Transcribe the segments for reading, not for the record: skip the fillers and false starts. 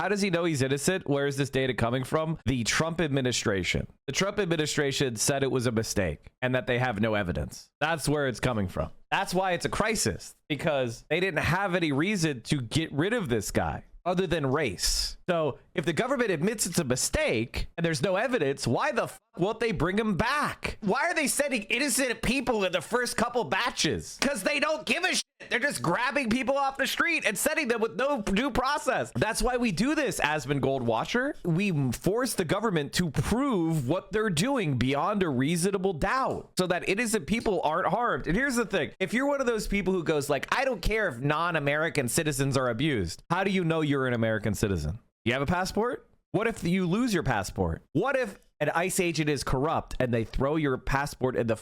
how does he know he's innocent? Where is this data coming from? The Trump administration. The Trump administration said it was a mistake and that they have no evidence. That's where it's coming from. That's why it's a crisis, because they didn't have any reason to get rid of this guy other than race. So if the government admits it's a mistake and there's no evidence, why the fuck won't they bring him back? Why are they sending innocent people in the first couple batches? Because they don't give a shit. They're just grabbing people off the street and sending them with no due process. That's why we do this, Asmon Goldwatcher. We force the government to prove what they're doing beyond a reasonable doubt so that innocent people aren't harmed. And here's the thing. If you're one of those people who goes like, I don't care if non-American citizens are abused, how do you know you're an American citizen? You have a passport? What if you lose your passport? What if an ICE agent is corrupt and they throw your passport in the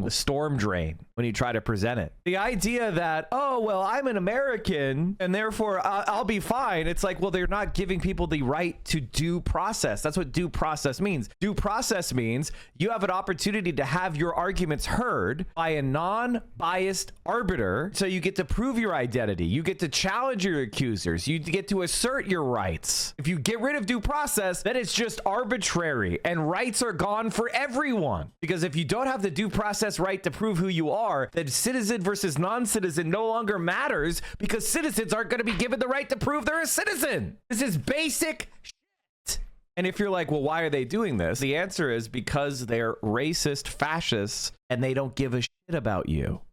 storm drain when you try to present it? The idea that, oh, well, I'm an American and therefore I'll be fine. It's like, well, they're not giving people the right to due process. That's what due process means. Due process means you have an opportunity to have your arguments heard by a non-biased arbiter. So you get to prove your identity. You get to challenge your accusers. You get to assert your rights. If you get rid of due process, then it's just arbitrary and rights are gone for everyone. Because if you don't have the due process right to prove who you are, then citizen versus non-citizen no longer matters, because citizens aren't going to be given the right to prove they're a citizen. This is basic shit. And if you're like, well, why are they doing this? The answer is because they're racist fascists and they don't give a shit about you.